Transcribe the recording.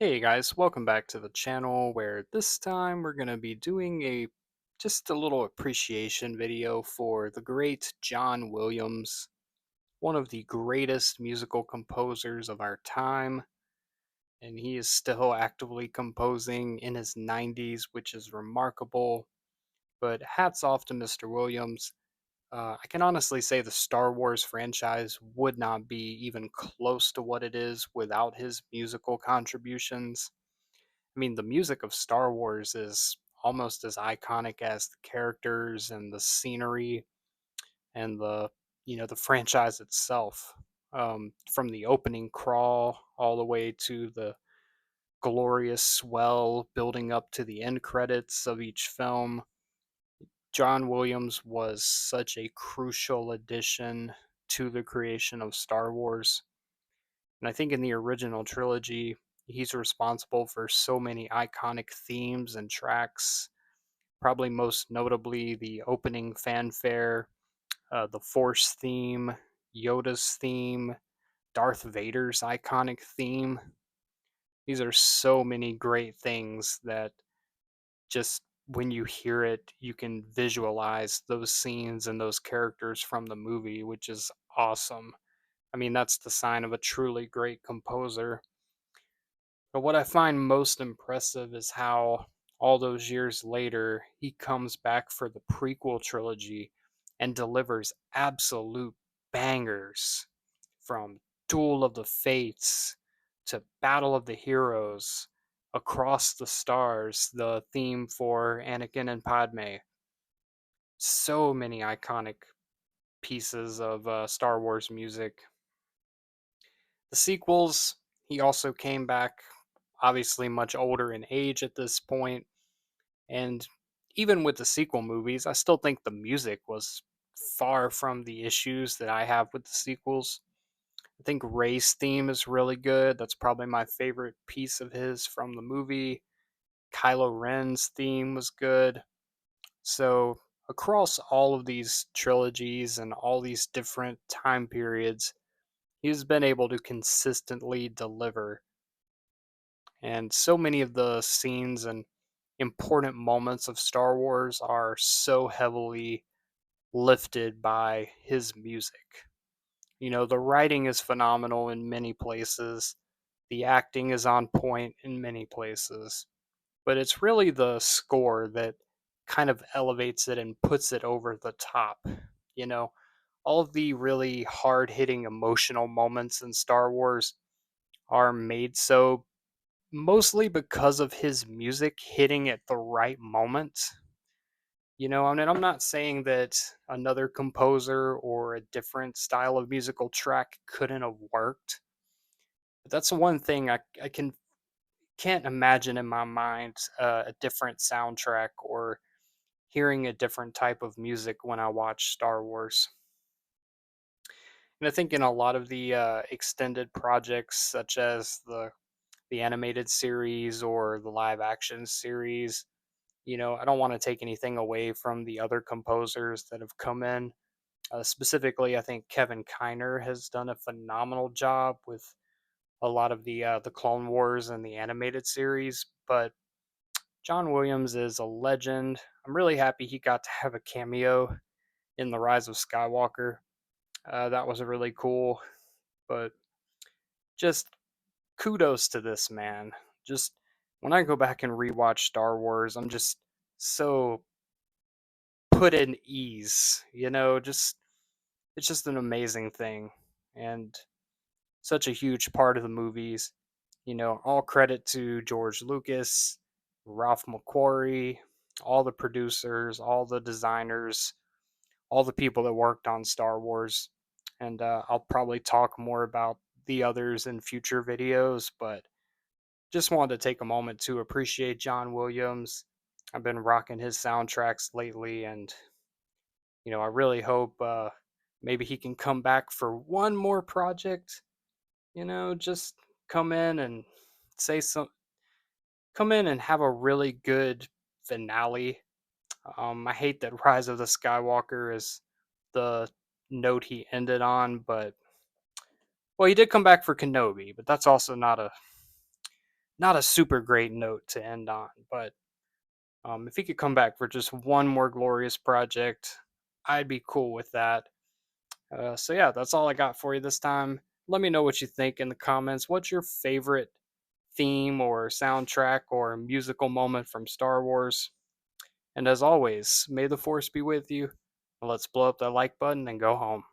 Hey guys, welcome back to the channel where this time we're going to be doing just a little appreciation video for the great John Williams, one of the greatest musical composers of our time, and he is still actively composing in his 90s, which is remarkable. But hats off to Mr. Williams. I can honestly say the Star Wars franchise would not be even close to what it is without his musical contributions. I mean, the music of Star Wars is almost as iconic as the characters and the scenery and the franchise itself. From the opening crawl all the way to the glorious swell building up to the end credits of each film, John Williams was such a crucial addition to the creation of Star Wars. And I think in the original trilogy, he's responsible for so many iconic themes and tracks, probably most notably the opening fanfare, the Force theme, Yoda's theme, Darth Vader's iconic theme. These are so many great things that just when you hear it, you can visualize those scenes and those characters from the movie, which is awesome. I mean, that's the sign of a truly great composer. But what I find most impressive is how all those years later he comes back for the prequel trilogy and delivers absolute bangers from Duel of the Fates to Battle of the Heroes, Across the Stars, the theme for Anakin and Padme. So many iconic pieces of Star Wars music. The sequels, he also came back, obviously much older in age at this point, and even with the sequel movies, I still think the music was far from the issues that I have with the sequels. I think Ray's theme is really good. That's probably my favorite piece of his from the movie. Kylo Ren's theme was good. So, across all of these trilogies and all these different time periods, he's been able to consistently deliver. And so many of the scenes and important moments of Star Wars are so heavily lifted by his music. The writing is phenomenal in many places, the acting is on point in many places, but it's really the score that kind of elevates it and puts it over the top. You know, all of the really hard hitting emotional moments in Star Wars are made so mostly because of his music hitting at the right moment. I mean, I'm not saying that another composer or a different style of musical track couldn't have worked, but that's the one thing I can't imagine in my mind a different soundtrack or hearing a different type of music when I watch Star Wars. And I think in a lot of the extended projects, such as the animated series or the live action series, I don't want to take anything away from the other composers that have come in. Specifically, I think Kevin Kiner has done a phenomenal job with a lot of the Clone Wars and the animated series. But John Williams is a legend. I'm really happy he got to have a cameo in the Rise of Skywalker. That was really cool. But just kudos to this man. Just when I go back and rewatch Star Wars, I'm just so put in ease. Just it's just an amazing thing, and such a huge part of the movies. All credit to George Lucas, Ralph McQuarrie, all the producers, all the designers, all the people that worked on Star Wars. And I'll probably talk more about the others in future videos, but just wanted to take a moment to appreciate John Williams. I've been rocking his soundtracks lately, and I really hope maybe he can come back for one more project. Just come in and say some, come in and have a really good finale. I hate that Rise of the Skywalker is the note he ended on, but well, he did come back for Kenobi, but that's also not a super great note to end on. But if he could come back for just one more glorious project, I'd be cool with that. So yeah, that's all I got for you this time. Let me know what you think in the comments. What's your favorite theme or soundtrack or musical moment from Star Wars? And as always, may the force be with you. Let's blow up that like button and go home.